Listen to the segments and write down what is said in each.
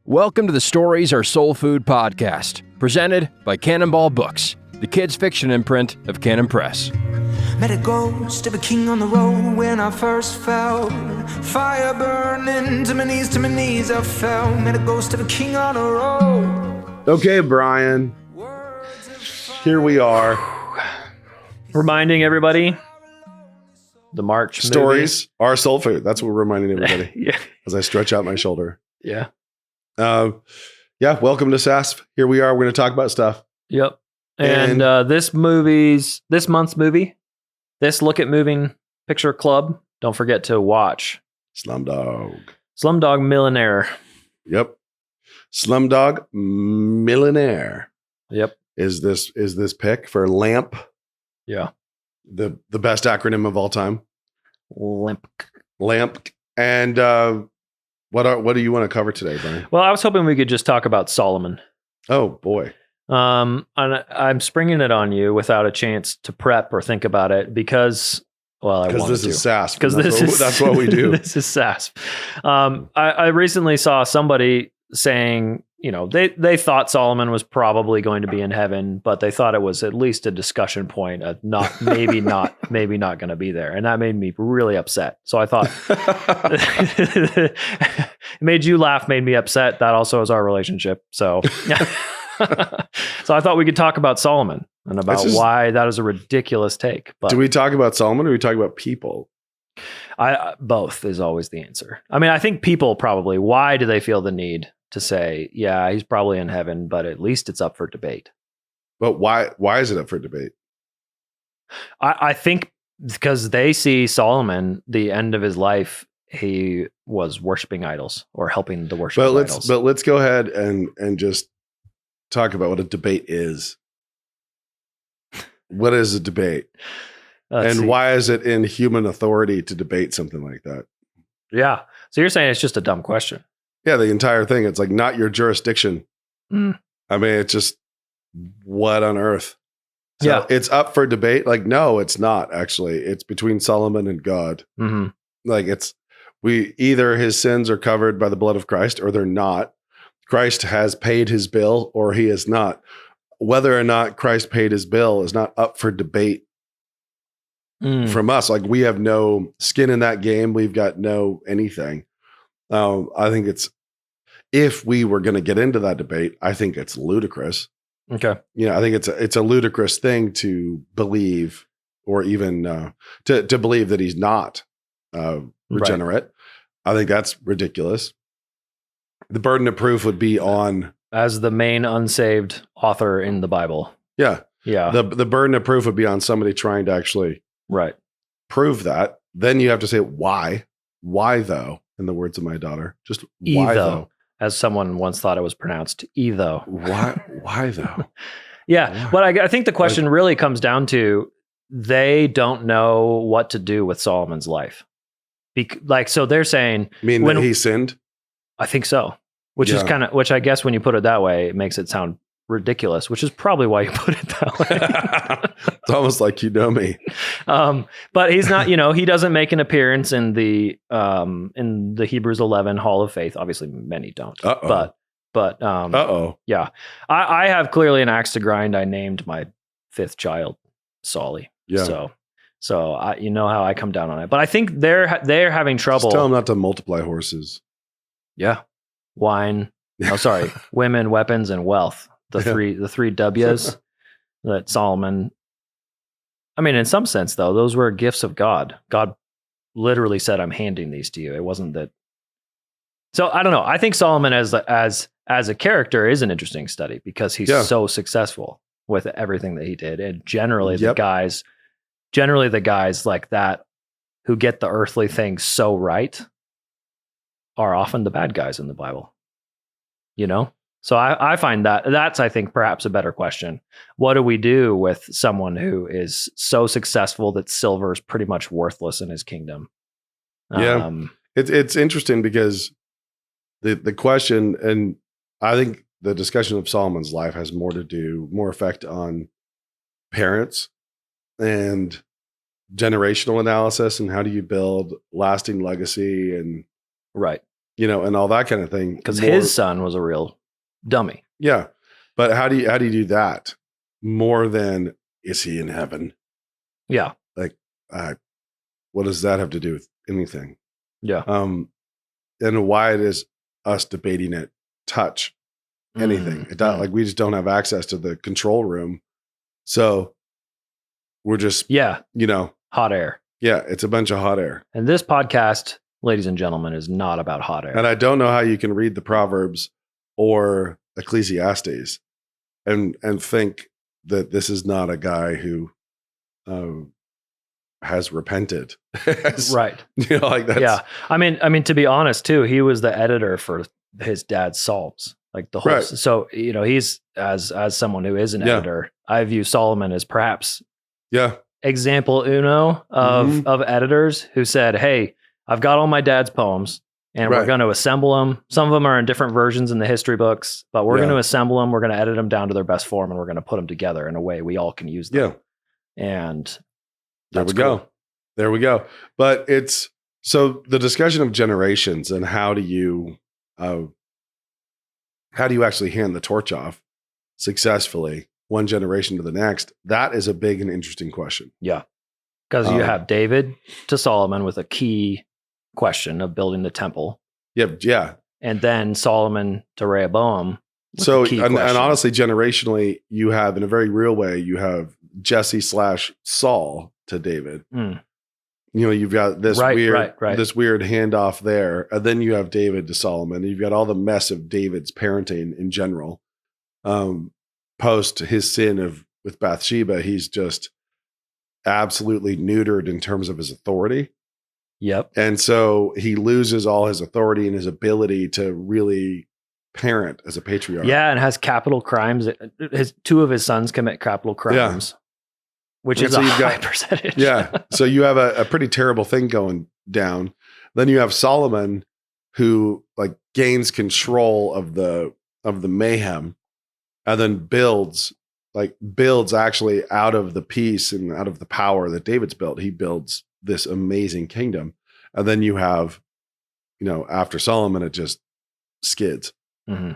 Welcome to the Stories Are Soul Food podcast, presented by Cannonball Books, the kids' fiction imprint of Cannon Press. Met a ghost of a king on the road when I first fell. Fire burning to my knees I fell. Met a ghost of a king on the road. Okay, Brian. Here we are. Reminding everybody, the March Stories are soul food. That's what we're reminding everybody. Yeah. As I stretch out my shoulder. Yeah. Welcome to SASP. Here we are. We're going to talk about stuff. Yep. And this month's movie, this Look at Moving Picture Club, don't forget to watch Slumdog Millionaire. Yep. Slumdog Millionaire. Yep. Is this pick for LAMP? Yeah. The best acronym of all time. LAMP. And what do you want to cover today, Brian? Well, I was hoping we could just talk about Solomon. Oh boy. And I'm springing it on you without a chance to prep or think about it because this is SASP. Because that's what we do. This is SASP. I recently saw somebody saying, they thought Solomon was probably going to be in heaven, but they thought it was at least a discussion point of maybe not going to be there. And that made me really upset. So I thought it made you laugh, made me upset. That also is our relationship. So, so I thought we could talk about Solomon and about why that is a ridiculous take. But do we talk about Solomon or do we talk about people? Both is always the answer. I mean, I think people probably, why do they feel the need to say, yeah, he's probably in heaven, but at least it's up for debate? But why is it up for debate? I think because they see Solomon, the end of his life, he was worshiping idols or helping the worship of idols. But let's go ahead and just talk about what a debate is. What is a debate? Why is it in human authority to debate something like that? Yeah. So you're saying it's just a dumb question. Yeah, the entire thing. It's like not your jurisdiction. I mean, it's just what on earth? So yeah. It's up for debate. Like, no, it's not actually. It's between Solomon and God. Mm-hmm. Like either his sins are covered by the blood of Christ or they're not. Christ has paid his bill or he is not. Whether or not Christ paid his bill is not up for debate from us. Like we have no skin in that game. We've got no anything. I think if we were going to get into that debate, I think it's ludicrous. Okay. I think it's a ludicrous thing to believe, or even to believe that he's not regenerate. Right. I think that's ridiculous. The burden of proof would be on, as the main unsaved author in the Bible. Yeah. Yeah. The burden of proof would be on somebody trying to actually prove that. Then you have to say why though. In the words of my daughter, just why though? As someone once thought it was pronounced E though. Why though? Yeah. Why? But I think the question really comes down to they don't know what to do with Solomon's life. So they're saying, that he sinned? I think so. Which is which I guess when you put it that way, it makes it sound ridiculous, which is probably why you put it that way. It's almost like me. But he's not, he doesn't make an appearance in the Hebrews 11 Hall of Faith. Obviously, many don't. Uh-oh. But yeah, I have clearly an axe to grind. I named my fifth child Solly. Yeah. So how I come down on it. But I think they're having trouble. Just tell them not to multiply horses. Yeah, wine. Oh, sorry, women, weapons, and wealth. The three W's that Solomon. I mean, in some sense, though, those were gifts of God. God literally said, "I'm handing these to you." It wasn't that. So I don't know. I think Solomon as a character is an interesting study because he's so successful with everything that he did, and generally the guys like that who get the earthly things so right are often the bad guys in the Bible. So I find that's, I think, perhaps a better question. What do we do with someone who is so successful that silver is pretty much worthless in his kingdom? It's interesting because the question, and I think the discussion of Solomon's life has more effect on parents and generational analysis and how do you build lasting legacy and and all that kind of thing. Because his son was a real dummy. Yeah. But how do you do that more than is he in heaven? Yeah. Like, what does that have to do with anything? Yeah. And why does us debating it touch anything? It does, like we just don't have access to the control room. So we're just, hot air. Yeah, it's a bunch of hot air. And this podcast, ladies and gentlemen, is not about hot air. And I don't know how you can read the Proverbs or Ecclesiastes and think that this is not a guy who has repented. Right. Like that's. Yeah. I mean, to be honest too, he was the editor for his dad's Psalms, like the whole. Right. So, he's as someone who is an editor, I view Solomon as perhaps example uno of editors who said, hey, I've got all my dad's poems and we're going to assemble them. Some of them are in different versions in the history books, but we're going to assemble them. We're going to edit them down to their best form and we're going to put them together in a way we all can use them. Yeah. And there we go. There we go. But it's so the discussion of generations and how do you actually hand the torch off successfully one generation to the next? That is a big and interesting question. Yeah. Because you have David to Solomon with a key question of building the temple. Yeah. And then Solomon to Rehoboam. So, and honestly, generationally, you have, in a very real way, you have Jesse / Saul to David. You've got this this weird handoff there. And then you have David to Solomon. You've got all the mess of David's parenting in general. Post his sin with Bathsheba, he's just absolutely neutered in terms of his authority. Yep. And so he loses all his authority and his ability to really parent as a patriarch. Yeah, and has capital crimes. Two of his sons commit capital crimes, which is a high percentage. Yeah. So you have a pretty terrible thing going down. Then you have Solomon, who like gains control of the mayhem, and then builds actually out of the peace and out of the power that David's built. He builds this amazing kingdom. And then you have, after Solomon, it just skids. Mm-hmm.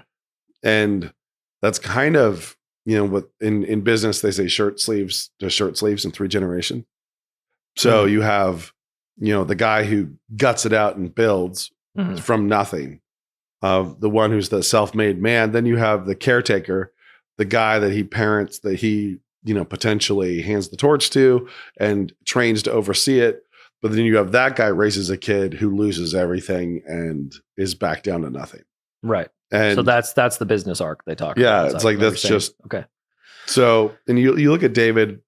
And that's kind of, what in business, they say shirt sleeves in 3 generations. So you have, the guy who guts it out and builds from nothing, the one who's the self-made man. Then you have the caretaker, the guy that he parents, that he, potentially hands the torch to and trains to oversee it. But then you have that guy raises a kid who loses everything and is back down to nothing. Right. And so that's the business arc they talk about. Yeah. It's like, that's just, okay. So, and you look at David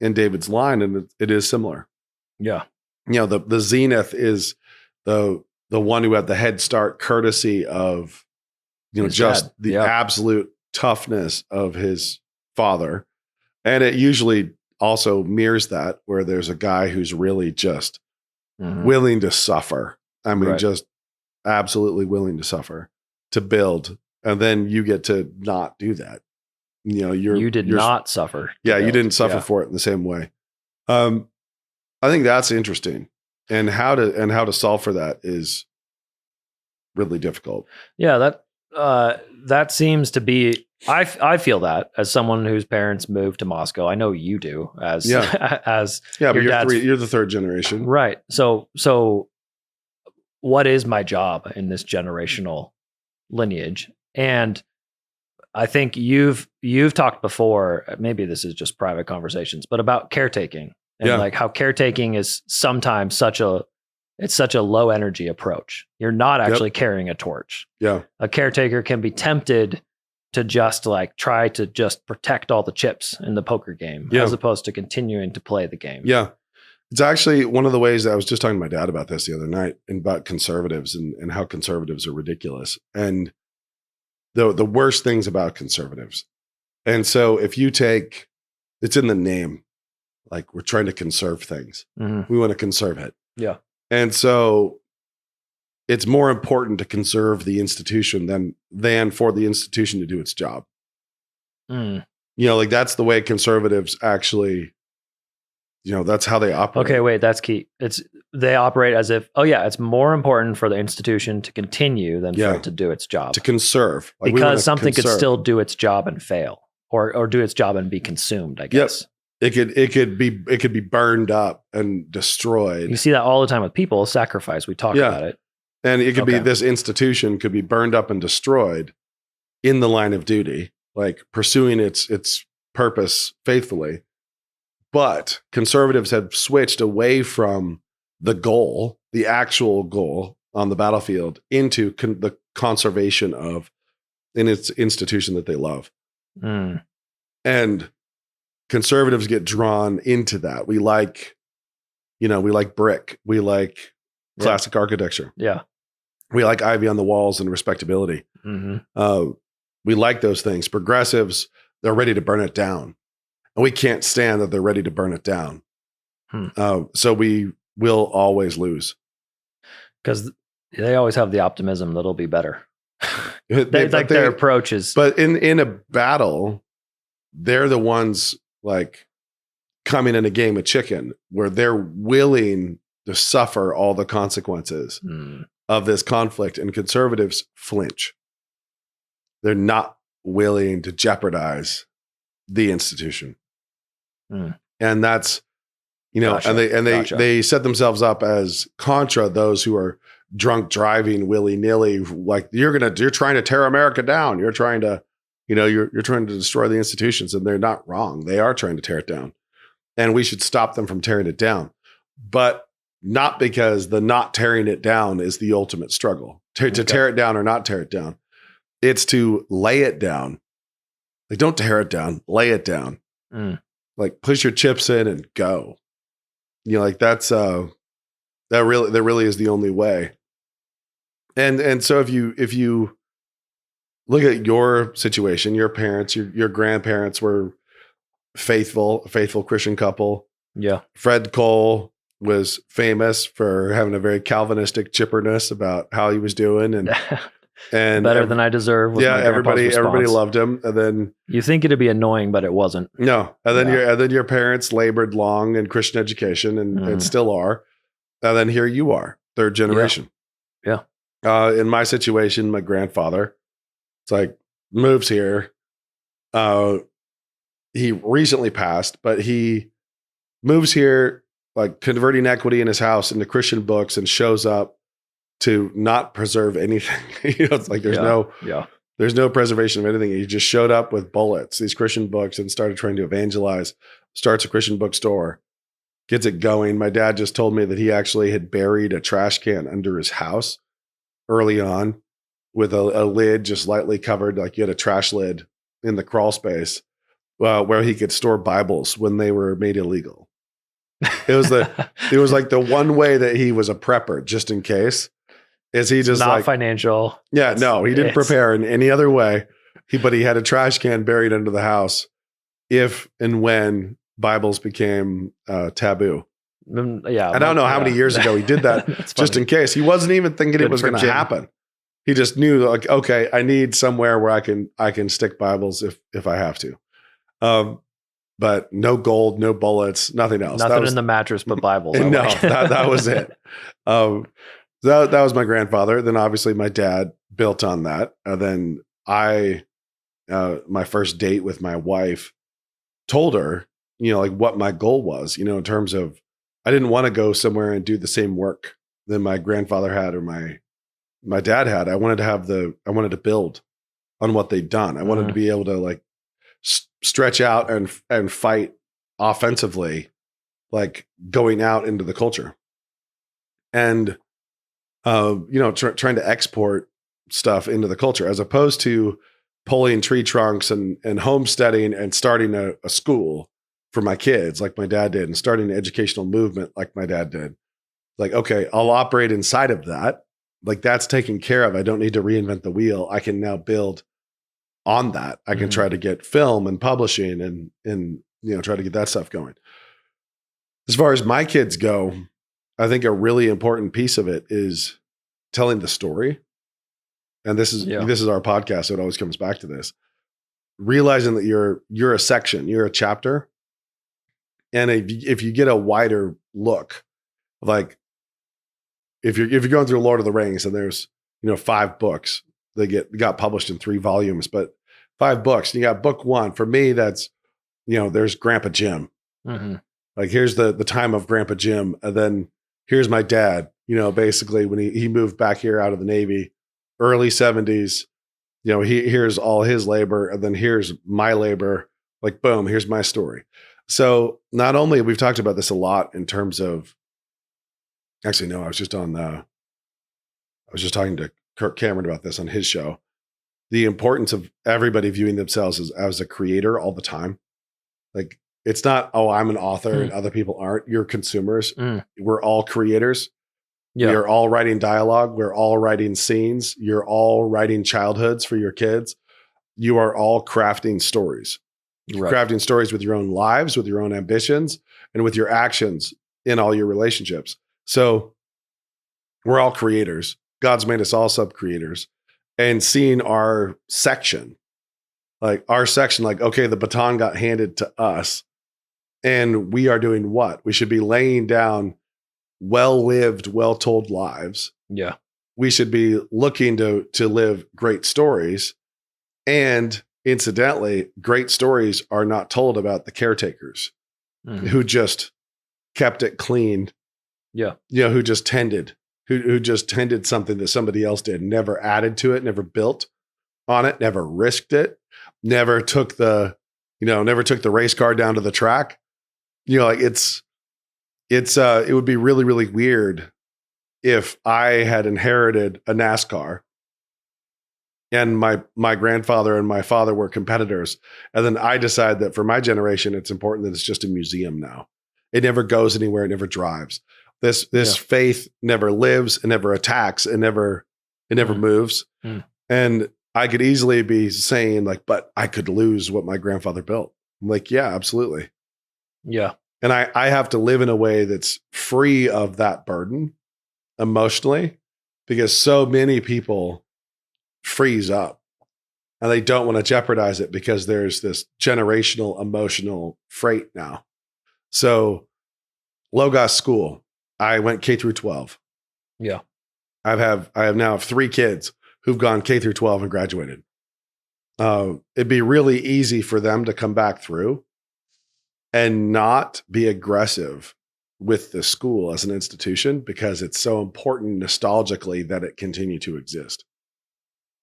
and David's line, and it is similar. Yeah. The zenith is the one who had the head start courtesy of, his just dad. the absolute toughness of his father. And it usually also mirrors that, where there's a guy who's really just willing to suffer. I mean, just absolutely willing to suffer to build. And then you get to not do that. You did not suffer. Yeah. You didn't suffer for it in the same way. I think that's interesting. And how to solve for that is really difficult. Yeah. That seems to be, I feel that as someone whose parents moved to Moscow. I know you do as but you're the 3rd generation. Right. So what is my job in this generational lineage? And I think you've talked before, maybe this is just private conversations, but about caretaking and like how caretaking is sometimes such a low energy approach. You're not actually carrying a torch. Yeah. A caretaker can be tempted to just like try to just protect all the chips in the poker game as opposed to continuing to play the game. Yeah. It's actually one of the ways that I was just talking to my dad about this the other night, and about conservatives and how conservatives are ridiculous. And the worst things about conservatives. And so if you take, it's in the name, like we're trying to conserve things. We want to conserve it. Yeah. And so it's more important to conserve the institution than for the institution to do its job. Like that's the way conservatives actually That's how they operate. Okay, wait, that's key. They operate as if, it's more important for the institution to continue than for it to do its job. To conserve. Like, because something could still do its job and fail, or do its job and be consumed, I guess. Yep. It could be burned up and destroyed. You see that all the time with people, sacrifice. We talk about it. And it could be, this institution could be burned up and destroyed in the line of duty, like pursuing its purpose faithfully. But conservatives have switched away from the goal, the actual goal on the battlefield, into the conservation of in its institution that they love. And conservatives get drawn into that. We like brick. We like classic architecture. Yeah. We like ivy on the walls and respectability. We like those things. Progressives, they're ready to burn it down. And we can't stand that they're ready to burn it down. So we will always lose. Because they always have the optimism that it'll be better. Their approach is... But in a battle, they're the ones like coming in a game of chicken where they're willing to suffer all the consequences of this conflict, and conservatives flinch. They're not willing to jeopardize the institution. And that's, Gotcha. and they set themselves up as contra those who are drunk driving willy-nilly, like you're trying to tear America down. You're trying to, you're trying to destroy the institutions, and they're not wrong. They are trying to tear it down, and we should stop them from tearing it down, but not because the not tearing it down is the ultimate struggle to tear it down or not tear it down. It's to lay it down. Like, don't tear it down, lay it down. Like, push your chips in and go. Like that's that really is the only way. And so if you look at your situation, your parents, your grandparents were a faithful Christian couple. Yeah. Fred Cole was famous for having a very Calvinistic chipperness about how he was doing, and better than I deserve. Was my everybody loved him. And then you think it'd be annoying, but it wasn't. No. And then your parents labored long in Christian education and still are. And then here you are, third generation. Yeah. In my situation, my grandfather, it's like, moves here. He recently passed, but he moves here, like converting equity in his house into Christian books, and shows up to not preserve anything. It's like there's no preservation of anything. He just showed up with bullets, these Christian books, and started trying to evangelize, starts a Christian bookstore, gets it going. My dad just told me that he actually had buried a trash can under his house early on with a lid just lightly covered, like you had a trash lid in the crawl space, where he could store Bibles when they were made illegal. It was like the one way that he was a prepper, just in case. Is he just not financial? Yeah, no, he didn't prepare in any other way. But he had a trash can buried under the house if and when Bibles became taboo. Yeah, I don't know how many years ago he did that, just in case. He wasn't even thinking it was going to happen. He just knew, like, okay, I need somewhere where I can stick Bibles if I have to. But no gold, no bullets, nothing else. Nothing in the mattress but Bibles. No, that was it. That was my grandfather. Then obviously my dad built on that. And then my first date with my wife, told her, like what my goal was, in terms of, I didn't want to go somewhere and do the same work that my grandfather had or my dad had. I wanted to build on what they'd done. I wanted to be able to like stretch out and fight offensively, like going out into the culture. And trying to export stuff into the culture, as opposed to pulling tree trunks and homesteading and starting a school for my kids like my dad did, and starting an educational movement like my dad did. Like, okay, I'll operate inside of that. Like, that's taken care of. I don't need to reinvent the wheel. I can now build on that. I can try to get film and publishing and try to get that stuff going. As far as my kids go, I think a really important piece of it is telling the story. And this is our podcast, so it always comes back to this. Realizing that you're a section, you're a chapter And if you get a wider look, like if you're going through Lord of the Rings and there's 5 books, got published in 3 volumes, but 5 books. And you got book 1. For me, that's there's Grandpa Jim. Mm-hmm. Like here's the time of Grandpa Jim, and then here's my dad. Basically when he moved back here out of the Navy, early 70s. Here's all his labor, and then here's my labor. Like boom, here's my story. So not only we've talked about this a lot in terms of, actually no, I was just talking to Kirk Cameron about this on his show. The importance of everybody viewing themselves as a creator all the time. Like it's not, oh, I'm an author and other people aren't. You're consumers. We're all creators. Yeah. We are all writing dialogue. We're all writing scenes. You're all writing childhoods for your kids. You are all crafting stories. Right. Crafting stories with your own lives, with your own ambitions, and with your actions in all your relationships. So we're all creators. God's made us all sub-creators. And seeing our section, like okay, the baton got handed to us, and we are doing what? We should be laying down well-lived, well-told lives. Yeah. We should be looking to live great stories. And incidentally, great stories are not told about the caretakers who just kept it clean. Yeah. Who just tended, who just tended something that somebody else did, never added to it, never built on it, never risked it, never took the race car down to the track. Like it would be really, really weird if I had inherited a NASCAR and my grandfather and my father were competitors. And then I decide that for my generation, it's important that it's just a museum now. It never goes anywhere. It never drives. This faith never lives. It never attacks. It never moves. And I could easily be saying like, but I could lose what my grandfather built. I'm like, yeah, absolutely. Yeah. And I have to live in a way that's free of that burden emotionally, because so many people freeze up and they don't want to jeopardize it because there's this generational emotional freight now. So Logos School, I went K through 12. Yeah. I have now 3 kids who've gone K through 12 and graduated. It'd be really easy for them to come back through and not be aggressive with the school as an institution because it's so important nostalgically that it continue to exist.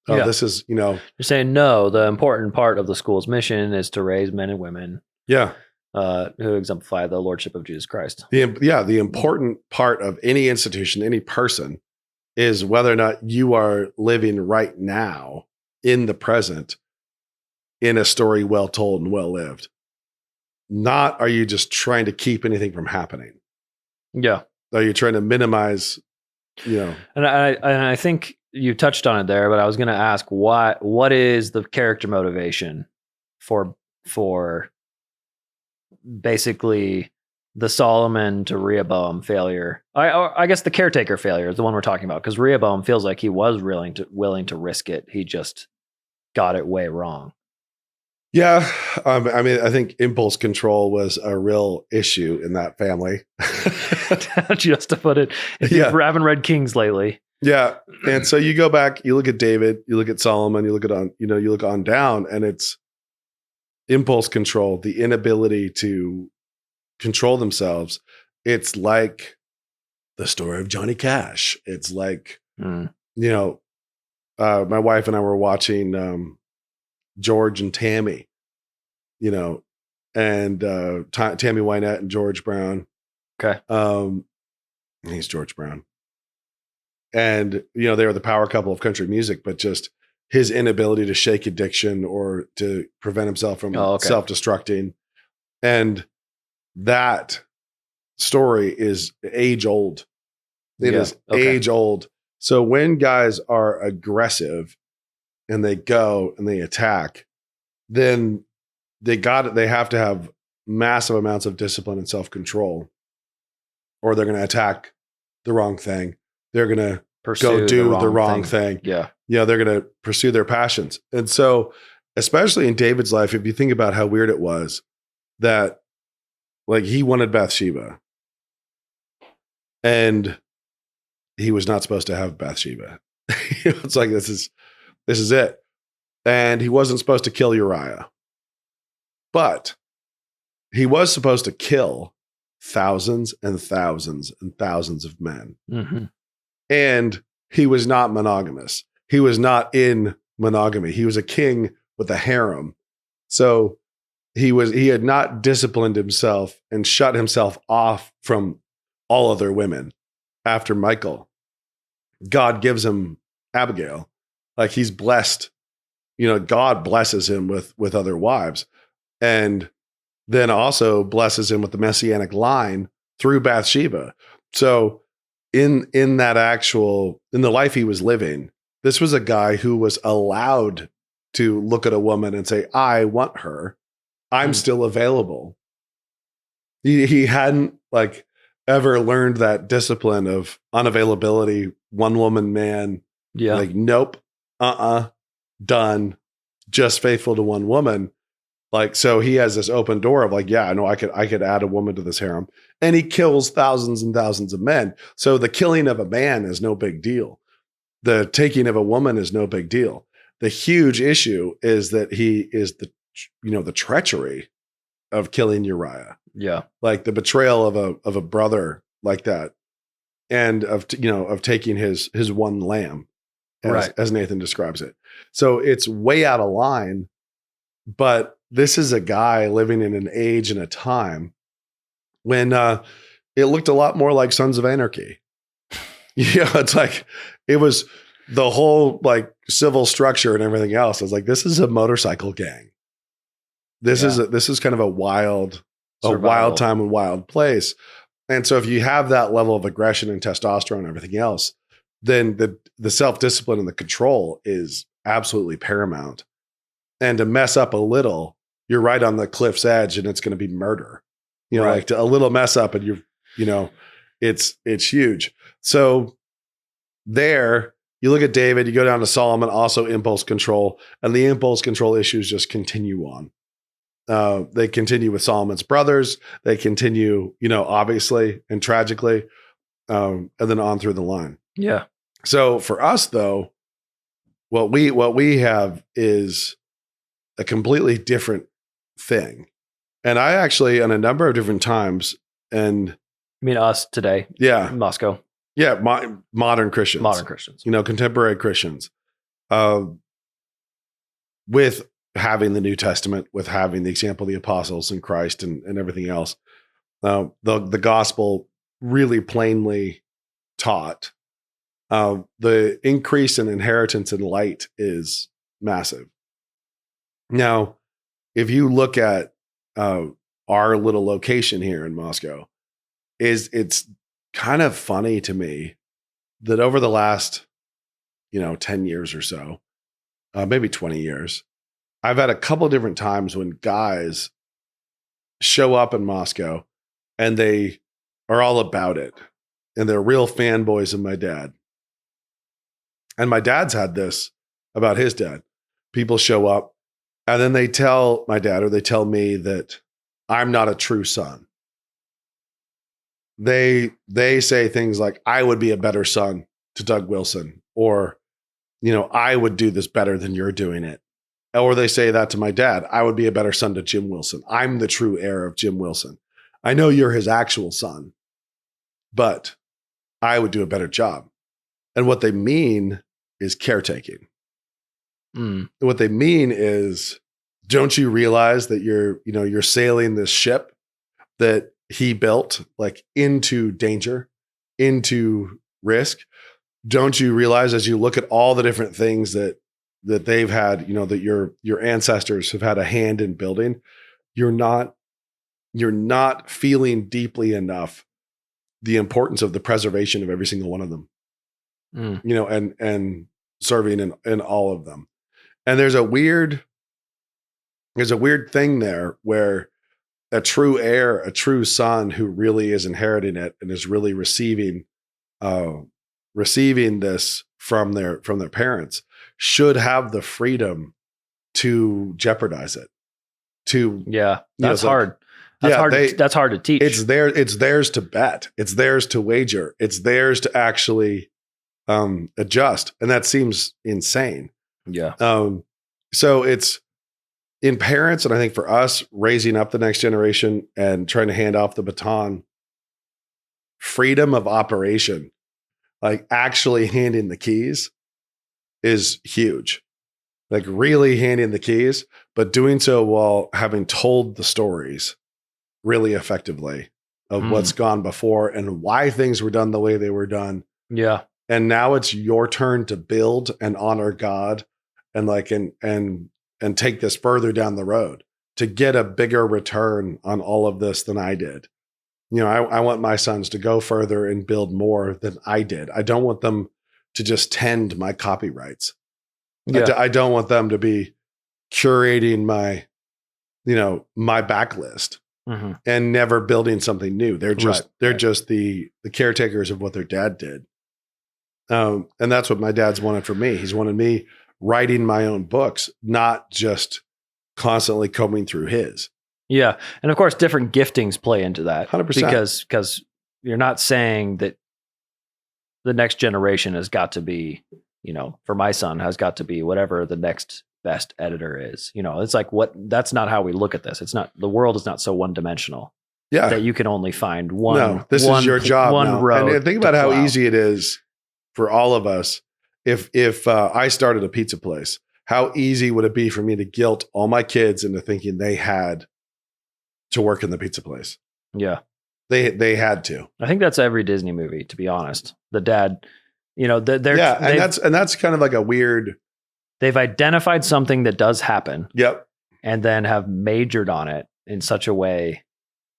This is, You're saying no, the important part of the school's mission is to raise men and women. Yeah. Who exemplify the lordship of Jesus Christ. The important part of any institution, any person, is whether or not you are living right now in the present in a story well told and well lived. Not are you just trying to keep anything from happening? Yeah. Are you trying to minimize, And I think you touched on it there, but I was going to ask what is the character motivation for basically the Solomon to Rehoboam failure? I guess the caretaker failure is the one we're talking about, because Rehoboam feels like he was willing to risk it. He just got it way wrong. Yeah. I think impulse control was a real issue in that family. Just to put it, if you haven't read Kings lately. Yeah. And so you go back, you look at David, you look at Solomon, you look on down, and it's impulse control, the inability to control themselves. It's like the story of Johnny Cash. It's like, my wife and I were watching George and Tammy, and Tammy Wynette and George Brown. Okay. He's George Brown. And, they were the power couple of country music, but just his inability to shake addiction or to prevent himself from self-destructing. And that story is age old. It is age old. So when guys are aggressive and they go and they attack, then they have to have massive amounts of discipline and self-control, or they're going to attack the wrong thing. They're going to go do the wrong thing. Yeah. They're going to pursue their passions. And so, especially in David's life, if you think about how weird it was that Like he wanted Bathsheba, and he was not supposed to have Bathsheba. It's like, this is it. And he wasn't supposed to kill Uriah, but he was supposed to kill thousands and thousands and thousands of men. Mm-hmm. And he was not monogamous. He was not in monogamy. He was a king with a harem. So he had not disciplined himself and shut himself off from all other women after Michal. God gives him Abigail. Like he's blessed, God blesses him with other wives, and then also blesses him with the messianic line through Bathsheba. So in the life he was living, this was a guy who was allowed to look at a woman and say, I want her. I'm still available. He hadn't like ever learned that discipline of unavailability, one woman man. Yeah. Like, nope, done, just faithful to one woman. Like, so he has this open door of like, yeah, I know I could add a woman to this harem, and he kills thousands and thousands of men. So the killing of a man is no big deal. The taking of a woman is no big deal. The huge issue is that he is the treachery of killing Uriah. Yeah. Like the betrayal of a brother like that, and of taking his one lamb, as Nathan describes it. So it's way out of line, but this is a guy living in an age and a time when it looked a lot more like Sons of Anarchy. It's like it was the whole like civil structure and everything else. I was like, this is a motorcycle gang. This is kind of a wild time and wild place. And so if you have that level of aggression and testosterone and everything else, then the self-discipline and the control is absolutely paramount. And to mess up a little, you're right on the cliff's edge, and it's going to be murder. Like a little mess up, and it's huge. So there, you look at David, you go down to Solomon, also impulse control, and the impulse control issues just continue on. They continue with Solomon's brothers. They continue, obviously and tragically, and then on through the line. Yeah. So for us, though, what we have is a completely different thing. And I actually, on a number of different times, and You mean us today? Yeah, In Moscow. Yeah, modern Christians. Modern Christians. Contemporary Christians. With having the New Testament, with having the example of the apostles and Christ and everything else, the gospel really plainly taught. The increase in inheritance and light is massive. Now, if you look at our little location here in Moscow, it's kind of funny to me that over the last 10 years or so, maybe 20 years, I've had a couple of different times when guys show up in Moscow and they are all about it, and they're real fanboys of my dad. And my dad's had this about his dad. People show up and then they tell my dad, or they tell me, that I'm not a true son. They say things like, I would be a better son to Doug Wilson, or, I would do this better than you're doing it. Or they say that to my dad, I would be a better son to Jim Wilson. I'm the true heir of Jim Wilson. I know you're his actual son, but I would do a better job. And what they mean is caretaking. What they mean is, don't you realize that you're sailing this ship that he built, like, into danger, into risk? Don't you realize, as you look at all the different things that they've had, that your ancestors have had a hand in building, you're not feeling deeply enough the importance of the preservation of every single one of them, and serving in all of them. And there's a weird thing there where a true heir, a true son who really is inheriting it and is really receiving this from their parents, should have the freedom to jeopardize it. That's hard. That's hard to teach. It's theirs to bet. It's theirs to wager. It's theirs to actually adjust. And that seems insane. Yeah. So it's in parents, and I think for us raising up the next generation and trying to hand off the baton, freedom of operation, like actually handing the keys, is huge. Like really handing the keys, but doing so while having told the stories really effectively of what's gone before and why things were done the way they were done. Yeah. And now it's your turn to build and honor God and and take this further down the road to get a bigger return on all of this than I did. I want my sons to go further and build more than I did. I don't want them to just tend my copyrights. Yeah. I don't want them to be curating my backlist and never building something new. They're just the caretakers of what their dad did. And that's what my dad's wanted for me. He's wanted me writing my own books, not just constantly combing through his. Yeah. And of course, different giftings play into that. 100%. Because you're not saying that the next generation has got to be, for my son has got to be whatever the next best editor is. It's like that's not how we look at this. It's not, the world is not so one dimensional. Yeah. That you can only find one. No, this is your job. One road. And think about how easy it is for all of us. If I started a pizza place, how easy would it be for me to guilt all my kids into thinking they had to work in the pizza place? Yeah. They had to. I think that's every Disney movie, to be honest. The dad, that's kind of like a weird. They've identified something that does happen. Yep. And then have majored on it in such a way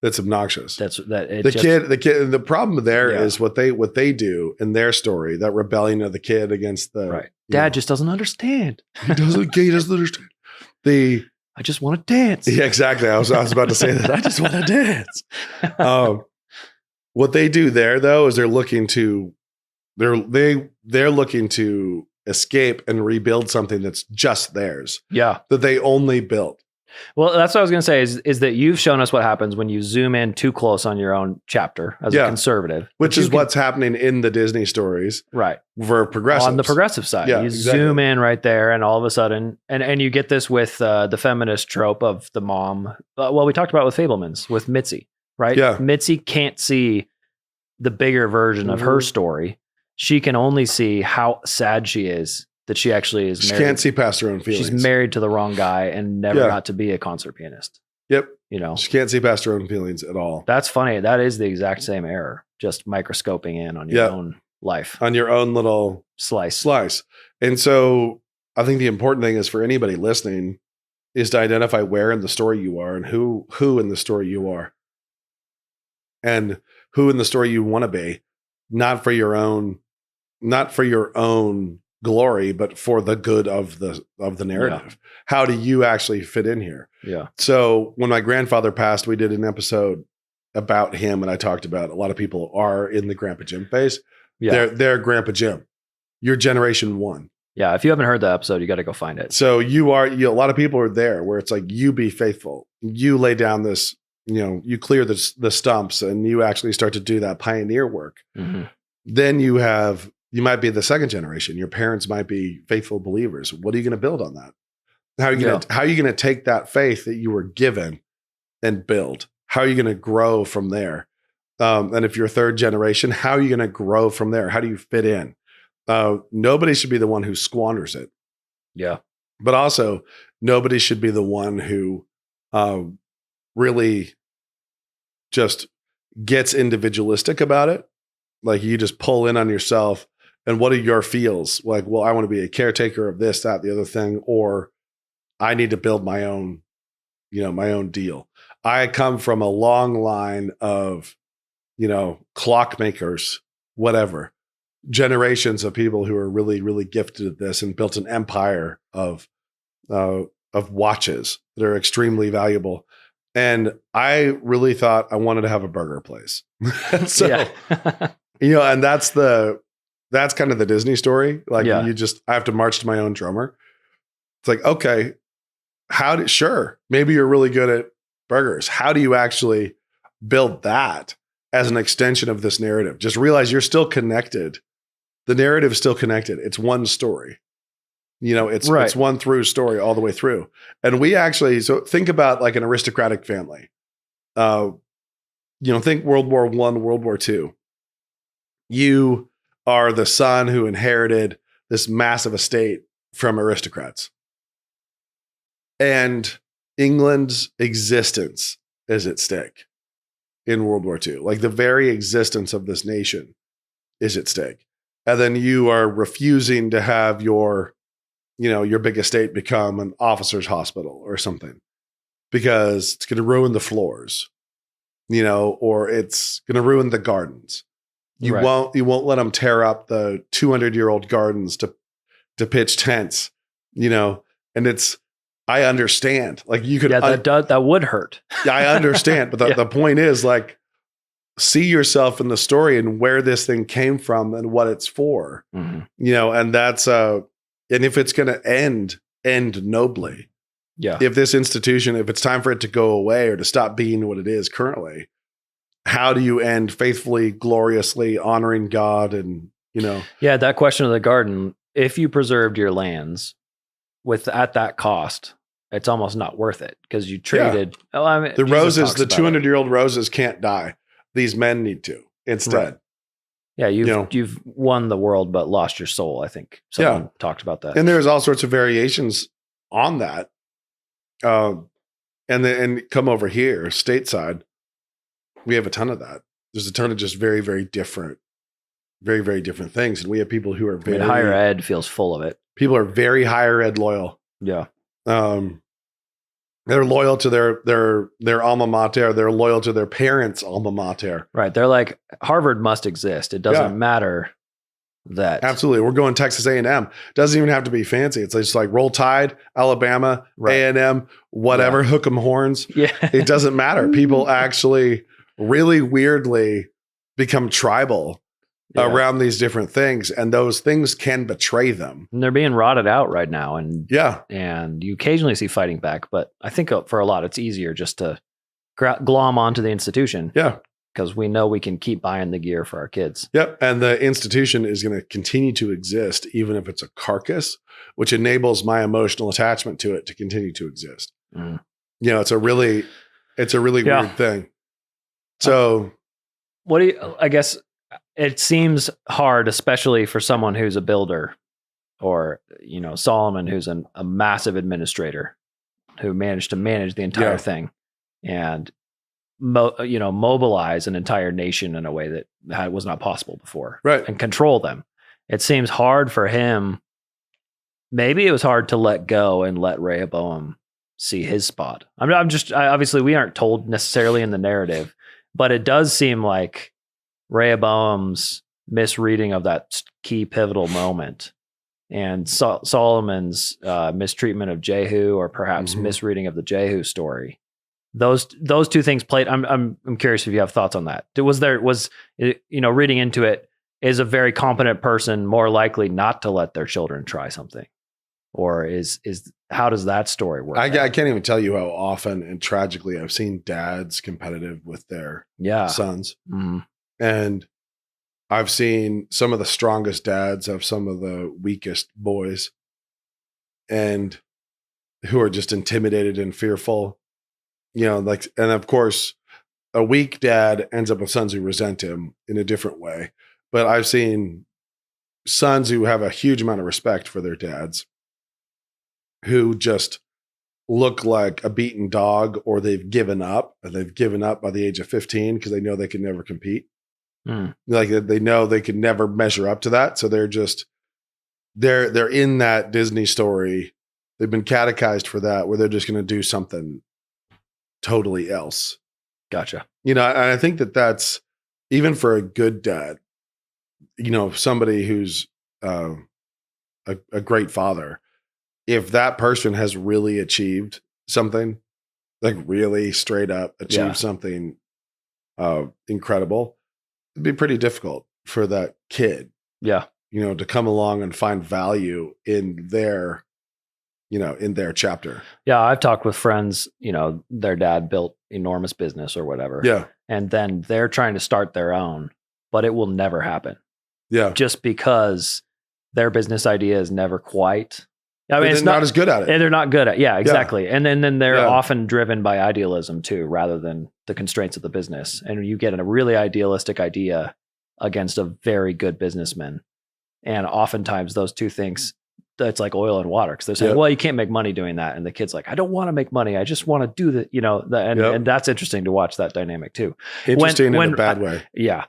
that's obnoxious. The kid. The problem there is what they do in their story. That rebellion of the kid against the right. Dad just doesn't understand. He doesn't understand. I just want to dance. Yeah, exactly. I was about to say that. I just want to dance. What they do there, though, is they're looking to escape and rebuild something that's just theirs. Yeah, that they only built. Well, that's what I was going to say is that you've shown us what happens when you zoom in too close on your own chapter as a conservative. Which is what's happening in the Disney stories. Right. For progressives. On the progressive side. Yeah, you zoom in right there and all of a sudden, and you get this with the feminist trope of the mom. We talked about with Fabelmans, with Mitzi, right? Yeah. Mitzi can't see the bigger version of her story. She can only see how sad she is that she actually is married. She can't see past her own feelings. She's married to the wrong guy and never got to be a concert pianist. Yep. She can't see past her own feelings at all. That's funny. That is the exact same error. Just microscoping in on your own life. On your own little slice. And so I think the important thing is for anybody listening is to identify where in the story you are and who in the story you are. And who in the story you want to be. Not for your own glory, but for the good of the narrative. Yeah. How do you actually fit in here? Yeah. So when my grandfather passed, we did an episode about him, and I talked about a lot of people are in the Grandpa Jim phase. Yeah. They're Grandpa Jim. You're generation one. Yeah. If you haven't heard that episode, you got to go find it. So a lot of people are there where it's like, you be faithful. You lay down this, you clear the stumps and you actually start to do that pioneer work. Mm-hmm. Then you might be the second generation. Your parents might be faithful believers. What are you going to build on that? How are you going to take that faith that you were given and build? How are you going to grow from there? And if you're third generation, how are you going to grow from there? How do you fit in? Nobody should be the one who squanders it. Yeah. But also nobody should be the one who really just gets individualistic about it. Like you just pull in on yourself. And what are your feels? Like, well, I want to be a caretaker of this, that, the other thing, or I need to build my own, my own deal. I come from a long line of, clockmakers, whatever, generations of people who are really, really gifted at this and built an empire of watches that are extremely valuable. And I really thought I wanted to have a burger place. So, and that's kind of the Disney story. Like I have to march to my own drummer. It's like, okay, sure. Maybe you're really good at burgers. How do you actually build that as an extension of this narrative? Just realize you're still connected. The narrative is still connected. It's one story. It's one through story all the way through. And we actually, so think about like an aristocratic family. Think World War I, World War II. You are the son who inherited this massive estate from aristocrats. And England's existence is at stake in World War II. Like the very existence of this nation is at stake. And then you are refusing to have your big estate become an officer's hospital or something because it's going to ruin the floors, or it's going to ruin the gardens. You won't let them tear up the 200-year-old gardens to pitch tents, and I understand. Like you could, that would hurt. Yeah, I understand. But the point is like, see yourself in the story and where this thing came from and what it's for, and that's, and if it's going to end nobly. Yeah. If this institution, if it's time for it to go away or to stop being what it is currently, how do you end faithfully, gloriously honoring God? And, Yeah. That question of the garden, if you preserved your lands at that cost, it's almost not worth it because you traded. Yeah. The roses, the 200-year-old roses can't die. These men need to instead. Right. Yeah, you've won the world, but lost your soul. I think someone talked about that. And there's all sorts of variations on that. And come over here, stateside, we have a ton of that. There's a ton of just very, very different things. And we have people who are higher ed feels full of it. People are very higher ed loyal. Yeah. They're loyal to their alma mater. They're loyal to their parents' alma mater. Right. They're like, Harvard must exist. It doesn't matter that. Absolutely. We're going Texas A&M. Doesn't even have to be fancy. It's just like Roll Tide, Alabama, A&M, whatever, hook 'em horns. Yeah. It doesn't matter. People actually really weirdly become tribal around these different things, and those things can betray them. And they're being rotted out right now. And and you occasionally see fighting back, but I think for a lot, it's easier just to glom onto the institution. Yeah. Because we know we can keep buying the gear for our kids. Yep. And the institution is going to continue to exist, even if it's a carcass, which enables my emotional attachment to it to continue to exist. Mm. It's a really weird thing. So I guess it seems hard, especially for someone who's a builder or, Solomon, who's a massive administrator who managed to manage the entire thing and, mobilize an entire nation in a way that was not possible before. Right. And control them. It seems hard for him. Maybe it was hard to let go and let Rehoboam see his spot. Obviously we aren't told necessarily in the narrative, but it does seem like Rehoboam's misreading of that key pivotal moment and Solomon's mistreatment of Jehu, or perhaps misreading of the Jehu story. Those two things played. I'm curious if you have thoughts on that. Reading into it, is a very competent person more likely not to let their children try something, or how does that story work? I can't even tell you how often and tragically I've seen dads competitive with their sons. Mm-hmm. And I've seen some of the strongest dads have some of the weakest boys, and who are just intimidated and fearful, and of course a weak dad ends up with sons who resent him in a different way. But I've seen sons who have a huge amount of respect for their dads who just look like a beaten dog, or they've given up by the age of 15 because they know they can never compete. Like they know they could never measure up to that. So they're in that Disney story. They've been catechized for that, where they're just going to do something totally else. Gotcha. And I think that's even for a good dad, somebody who's a great father, if that person has really achieved something, like really straight up achieved something incredible, it'd be pretty difficult for that kid, to come along and find value in their, in their chapter. Yeah, I've talked with friends, their dad built enormous business or whatever. Yeah. And then they're trying to start their own, but it will never happen. Yeah. Just because their business idea is never quite. I mean, it's not as good at it. And they're not good at. Yeah, exactly. Yeah. And then they're often driven by idealism too, rather than the constraints of the business. And you get a really idealistic idea against a very good businessman. And oftentimes those two things, it's like oil and water, because they're saying, well, you can't make money doing that. And the kid's like, I don't want to make money. I just want to do the, and that's interesting to watch that dynamic too. Interesting in a bad way. Yeah.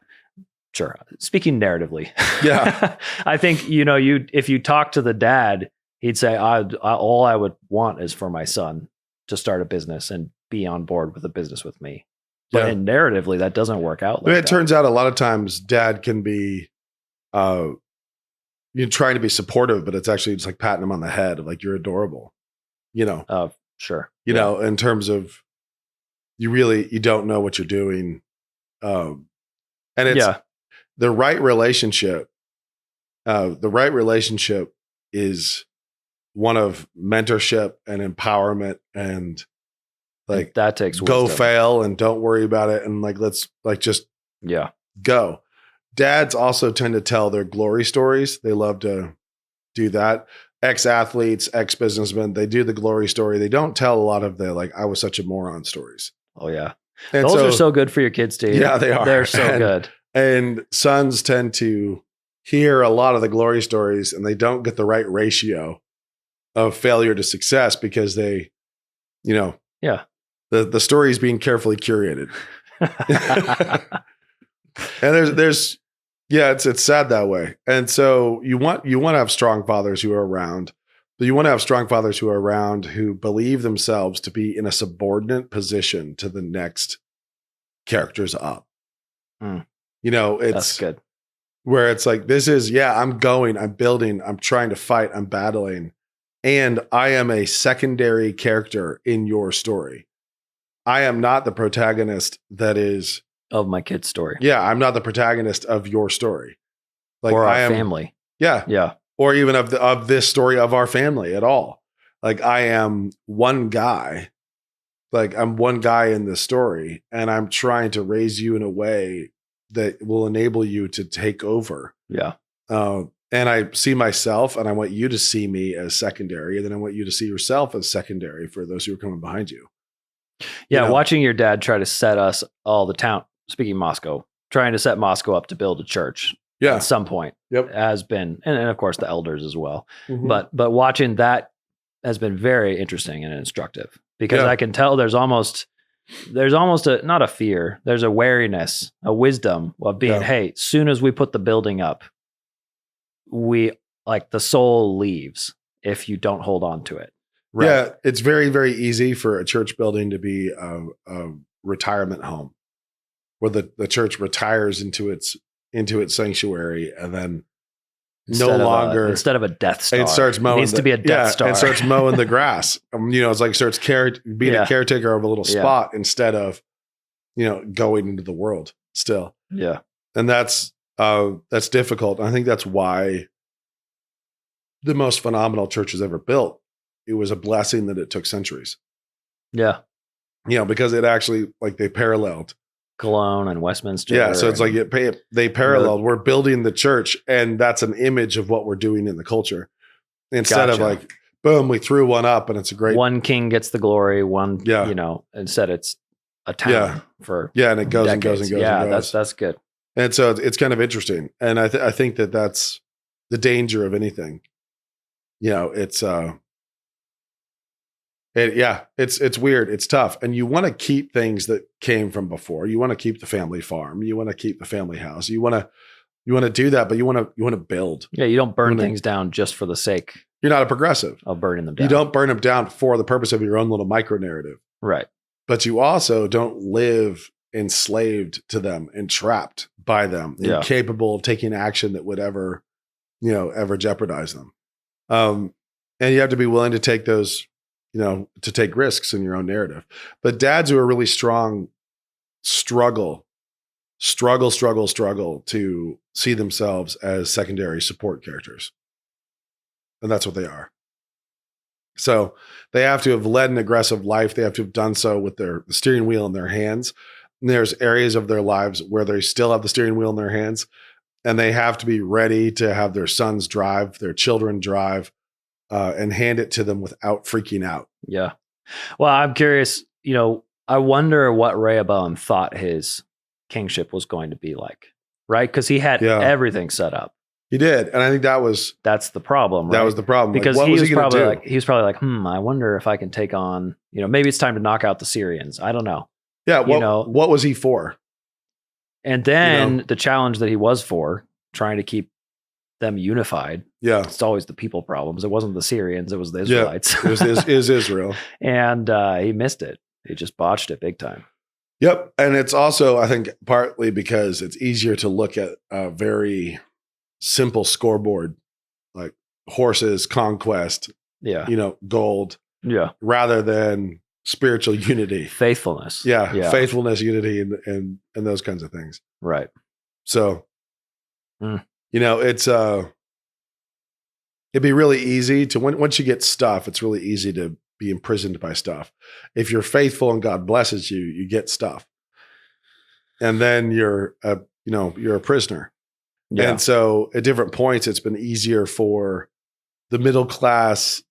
Sure. Speaking narratively. Yeah. I think, if you talk to the dad, he'd say, all I would want is for my son to start a business and be on board with a business with me. But narratively, that doesn't work out. It turns out a lot of times dad can be, you're trying to be supportive, but it's actually just like patting him on the head, like you're adorable, Sure. In terms of you don't know what you're doing. And it's the right relationship. The right relationship is one of mentorship and empowerment and like that takes go wisdom. fail and don't worry about it. And like, let's like, just go. Dads also tend to tell their glory stories. They love to do that. Ex-athletes, ex-businessmen, they do the glory story. They don't tell a lot of the I was such a moron stories. Oh yeah. And those are so good for your kids to hear. Yeah, they are. They're so good. And sons tend to hear a lot of the glory stories and they don't get the right ratio of failure to success because they, the story is being carefully curated. And there's it's sad that way. And so you want to have strong fathers who are around, but you want to have strong fathers who are around who believe themselves to be in a subordinate position to the next characters up. That's good. Where it's like, this is, I'm going, I'm building, I'm trying to fight, I'm battling. And I am a secondary character in your story. I am not the protagonist that is of my kid's story. Yeah, I'm not the protagonist of your story. Like or our I am, family. Yeah. Yeah. Or even of this story of our family at all. Like I am one guy. Like I'm one guy in this story and I'm trying to raise you in a way that will enable you to take over. Yeah. And I see myself and I want you to see me as secondary. And then I want you to see yourself as secondary for those who are coming behind you. Yeah. Watching your dad try to set us all the town, speaking Moscow, trying to set Moscow up to build a church at some point has been, and of course the elders as well. Mm-hmm. But watching that has been very interesting and instructive because I can tell there's almost not a fear, there's a wariness, a wisdom of being, hey, soon as we put the building up, we like the soul leaves if you don't hold on to it. Right? Yeah. It's very, very easy for a church building to be a retirement home where the church retires into its sanctuary and then instead of a Death Star, it starts mowing. It needs to be a Death Star. It starts mowing the grass. It's like starts being a caretaker of a little spot instead of, going into the world still. Yeah. And that's difficult. I think that's why the most phenomenal churches ever built, it was a blessing that it took centuries. Yeah. Because it actually they paralleled Cologne and Westminster. Yeah, so it's like they paralleled. We're building the church, and that's an image of what we're doing in the culture. Instead of boom, we threw one up, and it's a great one king gets the glory. One, instead it's a town for and it goes decades. And goes and goes. Yeah, and goes. that's good. And so it's kind of interesting, and I think that's the danger of anything. It's weird. It's tough. And you want to keep things that came from before. You want to keep the family farm. You want to keep the family house. You want to do that, but you want to build. Yeah. You don't burn things down just for the sake. You're not a progressive of burning them down. You don't burn them down for the purpose of your own little micro narrative. Right. But you also don't live enslaved to them and trapped by them, incapable of taking action that would ever jeopardize them. And you have to be willing to take those, to take risks in your own narrative. But dads who are really strong struggle to see themselves as secondary support characters. And that's what they are. So they have to have led an aggressive life. They have to have done so with the steering wheel in their hands. And there's areas of their lives where they still have the steering wheel in their hands, and they have to be ready to have their sons drive, their children drive, and hand it to them without freaking out. Yeah. Well, I'm curious, I wonder what Rehoboam thought his kingship was going to be like, right? Because he had everything set up. He did. And I think that's the problem, right? That was the problem. Because what he was gonna probably do? he was probably like, I wonder if I can take on, maybe it's time to knock out the Syrians. I don't know. Yeah. What was he for? And then the challenge that he was for, trying to keep them unified. Yeah. It's always the people problems. It wasn't the Syrians. It was the Israelites. Yeah, it is Israel. And he missed it. He just botched it big time. Yep. And it's also, I think, partly because it's easier to look at a very simple scoreboard, like horses, conquest, gold, rather than spiritual unity, faithfulness. Yeah. Faithfulness, unity, and those kinds of things. Right. So, it's, it'd be really easy to, once you get stuff, it's really easy to be imprisoned by stuff. If you're faithful and God blesses you, you get stuff. And then you're a prisoner. Yeah. And so at different points, it's been easier for the middle class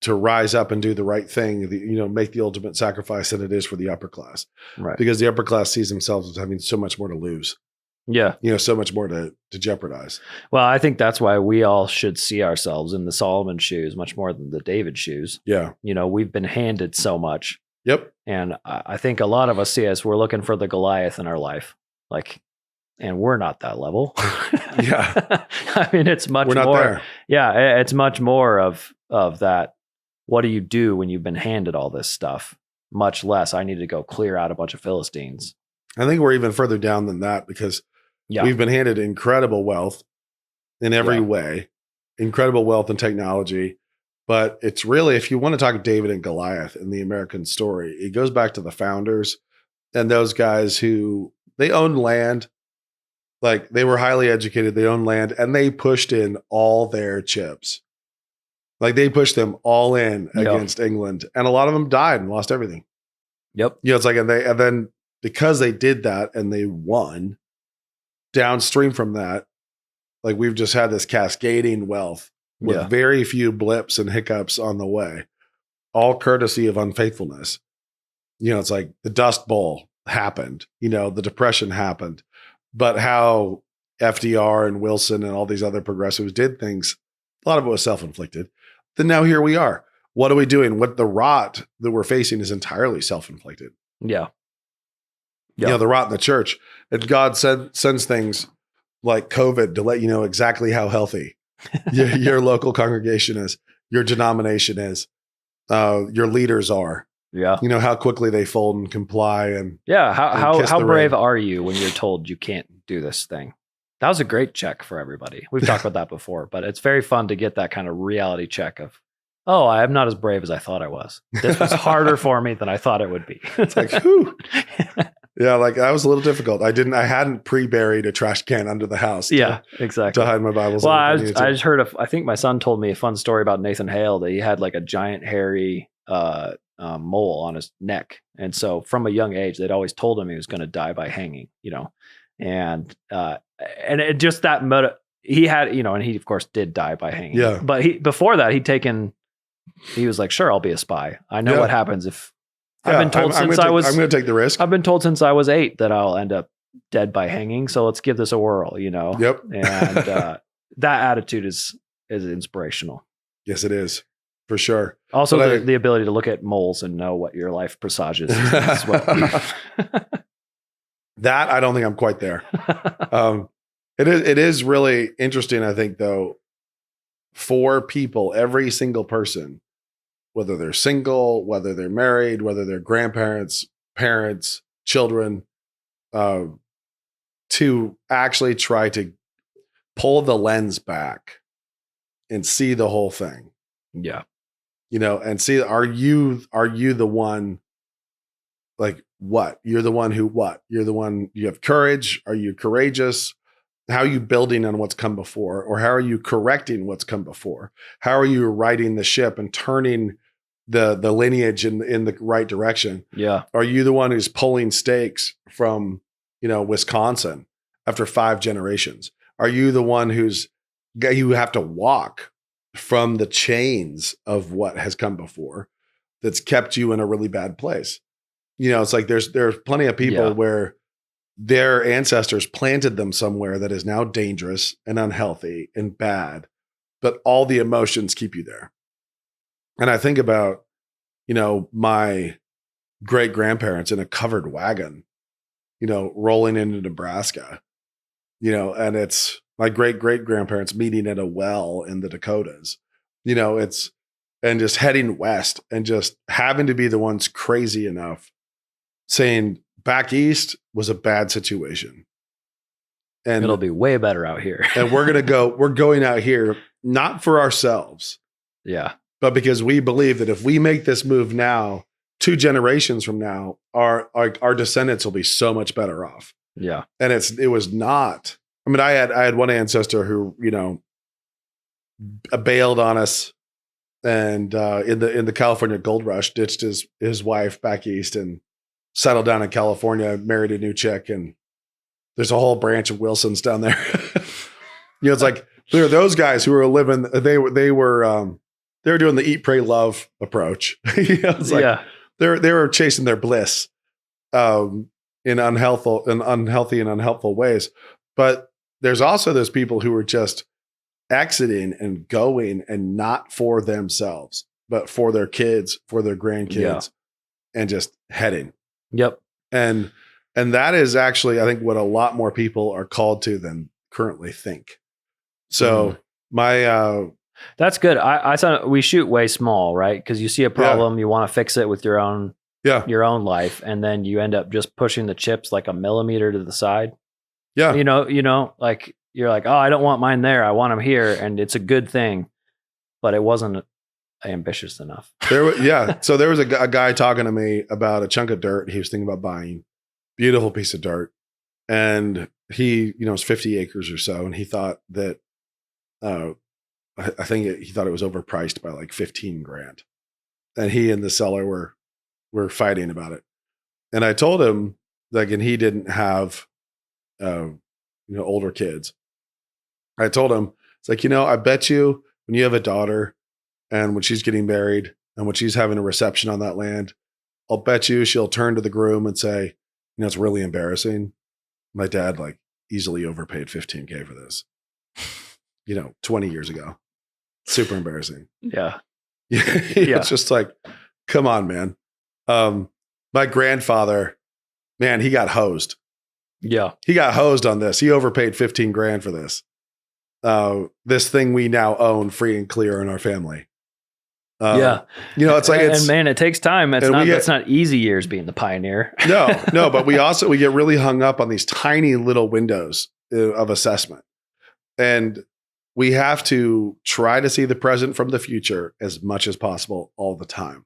to rise up and do the right thing, make the ultimate sacrifice than it is for the upper class. Right. Because the upper class sees themselves as having so much more to lose. Yeah. So much more to jeopardize. Well, I think that's why we all should see ourselves in the Solomon shoes much more than the David shoes. Yeah. We've been handed so much. Yep. And I think a lot of us see us, we're looking for the Goliath in our life. And we're not that level. Yeah. I mean, it's much we're not more. There. Yeah. It's much more of that. What do you do when you've been handed all this stuff? Much less, I need to go clear out a bunch of Philistines. I think we're even further down than that because we've been handed incredible wealth in every way, incredible wealth and technology. But it's really, if you want to talk David and Goliath in the American story, it goes back to the founders and those guys who they owned land. Like they were highly educated, they owned land, and they pushed in all their chips. Like they pushed them all in against England, and a lot of them died and lost everything. Yep. It's like, and then because they did that and they won, downstream from that, like we've just had this cascading wealth with very few blips and hiccups on the way, all courtesy of unfaithfulness. It's like the Dust Bowl happened, the Depression happened, but how FDR and Wilson and all these other progressives did things, a lot of it was self-inflicted. Then now here we are. What are we doing? What the rot that we're facing is entirely self-inflicted. Yeah. The rot in the church. And God sends things like COVID to let you know exactly how healthy your local congregation is, your denomination is, your leaders are. Yeah. How quickly they fold and comply. And how brave are you when you're told you can't do this thing? That was a great check for everybody. We've talked about that before, but it's very fun to get that kind of reality check of, oh, I'm not as brave as I thought I was. This was harder for me than I thought it would be. It's like, whew. Yeah, like that was a little difficult. I hadn't pre-buried a trash can under the house. Exactly. To hide my Bibles. Well, I just heard I think my son told me a fun story about Nathan Hale, that he had like a giant hairy mole on his neck. And so from a young age, they'd always told him he was going to die by hanging, and it just that he had, and he of course did die by hanging. Yeah. But before that, he was like, sure, I'll be a spy. I know what happens if I've been told I'm going to take the risk. I've been told since I was 8 that I'll end up dead by hanging. So let's give this a whirl, Yep. And that attitude is inspirational. Yes, it is. For sure. Also, the ability to look at moles and know what your life presages as well. That, I don't think I'm quite there. It is really interesting, I think, though, for people, every single person, whether they're single, whether they're married, whether they're grandparents, parents, children, to actually try to pull the lens back and see the whole thing. Yeah. And see, are you the one, like what? You're the one who what? You're the one, you have courage. Are you courageous? how are you building on what's come before, or how are you correcting what's come before? How are you righting the ship and turning the lineage in the right direction? Yeah. Are you the one who's pulling stakes from, Wisconsin after 5 generations? Are you the one you have to walk from the chains of what has come before that's kept you in a really bad place? It's like there's plenty of people where their ancestors planted them somewhere that is now dangerous and unhealthy and bad, but all the emotions keep you there. And I think about, my great grandparents in a covered wagon, rolling into Nebraska, and it's my great great grandparents meeting at a well in the Dakotas, and just heading west and just having to be the ones crazy enough saying back east was a bad situation. And it'll be way better out here. And we're going out here, not for ourselves. Yeah. But because we believe that if we make this move now, 2 generations from now, our descendants will be so much better off. Yeah. And it was not, I had one ancestor who, bailed on us and in the California gold rush, ditched his wife back east and settled down in California, married a new chick, and there's a whole branch of Wilsons down there. It's like there are those guys who were living. They were doing the eat, pray, love approach. It's like they were chasing their bliss, in unhealthy and unhelpful ways. But there's also those people who are just exiting and going, and not for themselves, but for their kids, for their grandkids, and just heading. Yep. And that is actually, I think, what a lot more people are called to than currently think. So that's good. I thought we shoot way small, right? Because you see a problem, you want to fix it with your own life, and then you end up just pushing the chips like a millimeter to the side. Yeah. Like you're like, oh, I don't want mine there. I want them here. And it's a good thing, but it wasn't ambitious enough. So there was a guy talking to me about a chunk of dirt he was thinking about buying. Beautiful piece of dirt. And he, it's 50 acres or so. And he thought that, he thought it was overpriced by like $15,000. And he and the seller were fighting about it. And I told him, and he didn't have, older kids. I told him, it's like, I bet you when you have a daughter and when she's getting married and when she's having a reception on that land, I'll bet you she'll turn to the groom and say, it's really embarrassing. My dad easily overpaid $15,000 for this, 20 years ago. Super embarrassing. Yeah. It's just like, come on, man. My grandfather, man, he got hosed. Yeah. He got hosed on this. He overpaid $15,000 for this. This thing we now own free and clear in our family. It's like, and man, it takes time. That's not easy years being the pioneer. No, but we get really hung up on these tiny little windows of assessment. And we have to try to see the present from the future as much as possible all the time.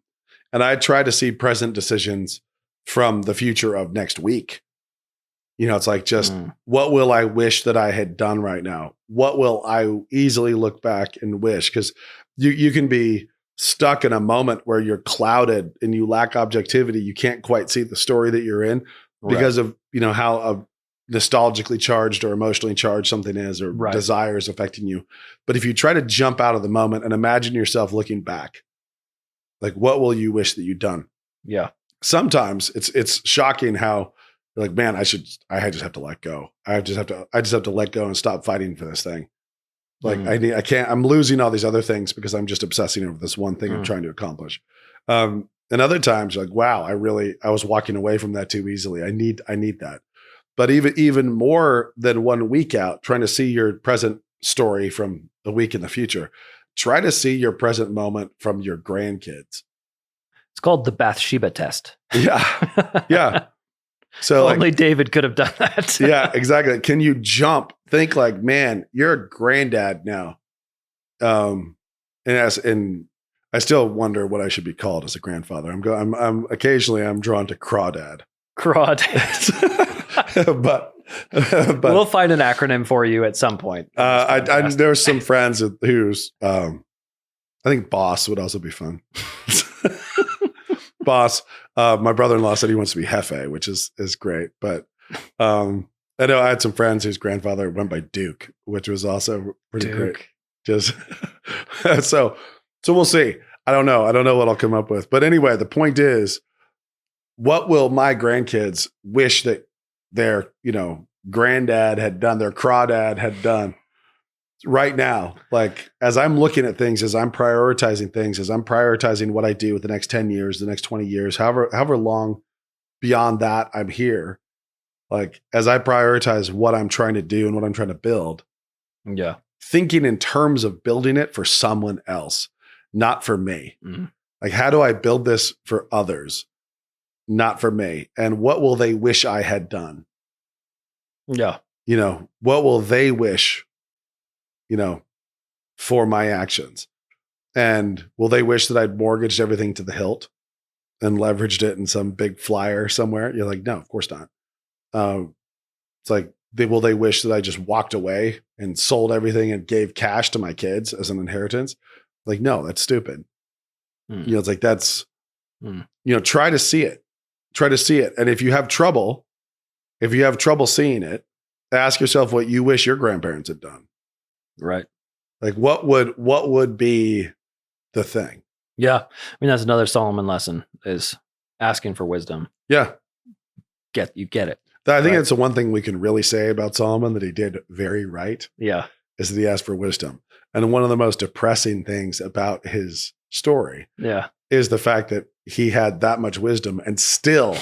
And I try to see present decisions from the future of next week. It's like just what will I wish that I had done right now? What will I easily look back and wish? Because you can be stuck in a moment where you're clouded and you lack objectivity. You can't quite see the story that you're in because of, how nostalgically charged or emotionally charged something is, or desires affecting you. But if you try to jump out of the moment and imagine yourself looking back, like what will you wish that you'd done? Yeah. Sometimes it's shocking how you're like, man, I just have to let go. I just have to let go and stop fighting for this thing. Like I'm losing all these other things because I'm just obsessing over this one thing I'm trying to accomplish. And other times you're like, wow, I was walking away from that too easily. I need that. But even more than 1 week out, trying to see your present story from a week in the future, try to see your present moment from your grandkids. It's called the Bathsheba test. Yeah. Yeah. So only David could have done that. Yeah, exactly. Can you jump? Think like, man, you're a granddad now. And I still wonder what I should be called as a grandfather. I'm occasionally drawn to crawdad. Crawdad. But But we'll find an acronym for you at some point. there's some friends who's, I think Boss would also be fun. Boss. My brother-in-law said he wants to be Hefe, which is great. But I know I had some friends whose grandfather went by Duke, which was also pretty great. Just so we'll see. I don't know what I'll come up with. But anyway, the point is, what will my grandkids wish that their, granddad had done, their crawdad had done right now? Like, as I'm looking at things, as I'm prioritizing things, as I'm prioritizing what I do with the next 10 years, the next 20 years, however long beyond that I'm here, like, as I prioritize what I'm trying to do and what I'm trying to build. Yeah. Thinking in terms of building it for someone else, not for me. Mm-hmm. Like, how do I build this for others? Not for me. And what will they wish I had done? Yeah. What will they wish, for my actions? And will they wish that I'd mortgaged everything to the hilt and leveraged it in some big flyer somewhere? You're like, no, of course not. It's like, will they wish that I just walked away and sold everything and gave cash to my kids as an inheritance? Like, no, that's stupid. It's like, that's, try to see it. Try to see it. And if you have trouble seeing it, ask yourself what you wish your grandparents had done. Right. Like, what would be the thing? Yeah. I mean, that's another Solomon lesson, is asking for wisdom. Yeah. You get it. I think that's the one thing we can really say about Solomon that he did very right. Yeah. Is that he asked for wisdom. And one of the most depressing things about his story is the fact that he had that much wisdom and still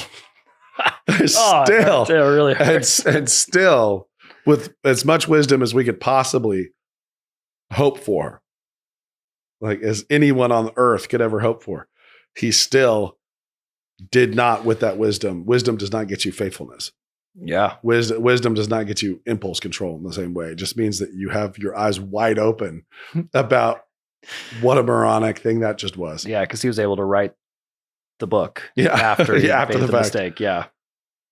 really and still with as much wisdom as we could possibly hope for, like as anyone on earth could ever hope for, he still did not, with that wisdom does not get you faithfulness. Yeah. Wisdom does not get you impulse control in the same way. It just means that you have your eyes wide open about what a moronic thing that just was. Yeah, because he was able to write the book after he after made the fact. Mistake. Yeah.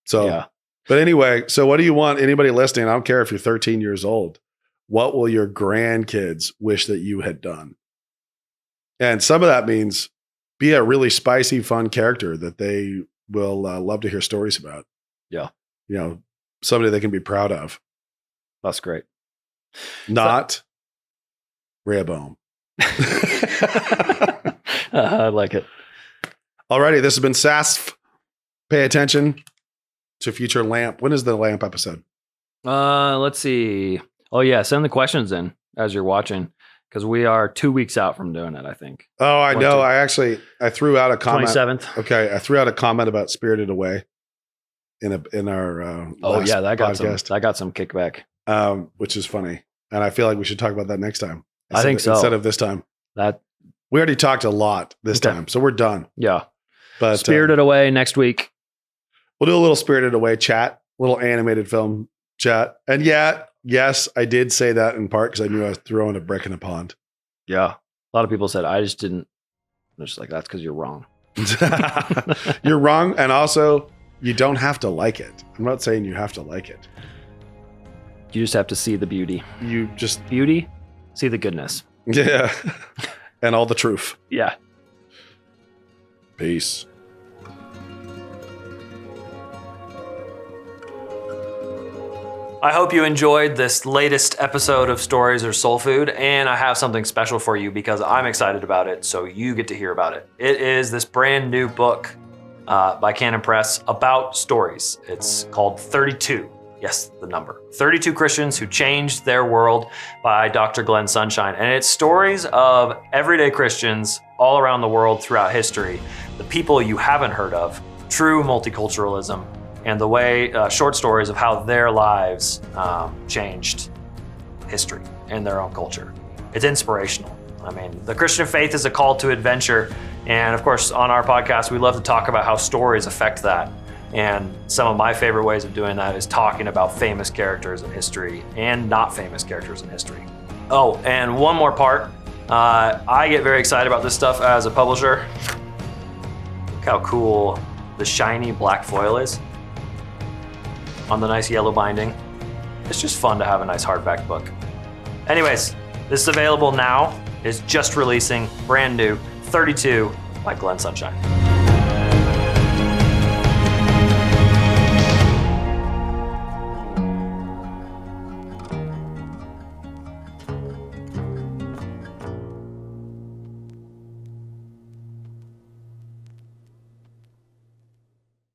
So, but anyway, so what do you want? Anybody listening, I don't care if you're 13 years old. What will your grandkids wish that you had done? And some of that means be a really spicy, fun character that they will love to hear stories about. Yeah. Somebody they can be proud of. That's great. Not Rehoboam. I like it. Alrighty, this has been SASF. Pay attention to future LAMP. When is the LAMP episode? Let's see. Oh yeah, send the questions in as you're watching, because we are 2 weeks out from doing it, I think. Oh, I know. I threw out a comment. 27th. Okay, I threw out a comment about Spirited Away in our last podcast. That got some kickback. Which is funny. And I feel like we should talk about that next time. I think so. Instead of this time. We already talked a lot this time, so we're done. Yeah. But Spirited Away next week. We'll do a little Spirited Away chat, little animated film chat. And yes, I did say that in part because I knew I was throwing a brick in a pond. Yeah. A lot of people said, I just didn't. I'm just like, that's because you're wrong. You're wrong. And also, you don't have to like it. I'm not saying you have to like it. You just have to see the beauty. Beauty, see the goodness. Yeah. And all the truth. Yeah. Peace. I hope you enjoyed this latest episode of Stories or Soul Food, and I have something special for you because I'm excited about it, so you get to hear about it. It is this brand new book by Canon Press about stories. It's called 32. Yes, the number. 32 Christians Who Changed Their World by Dr. Glenn Sunshine. And it's stories of everyday Christians all around the world throughout history, the people you haven't heard of, true multiculturalism, and the way short stories of how their lives changed history and their own culture. It's inspirational. I mean, the Christian faith is a call to adventure. And of course, on our podcast, we love to talk about how stories affect that. And some of my favorite ways of doing that is talking about famous characters in history and not famous characters in history. Oh, and one more part. I get very excited about this stuff as a publisher. Look how cool the shiny black foil is. on the nice yellow binding. It's just fun to have a nice hardback book. Anyways, this is available now. It's just releasing, brand new, 32 by Glenn Sunshine.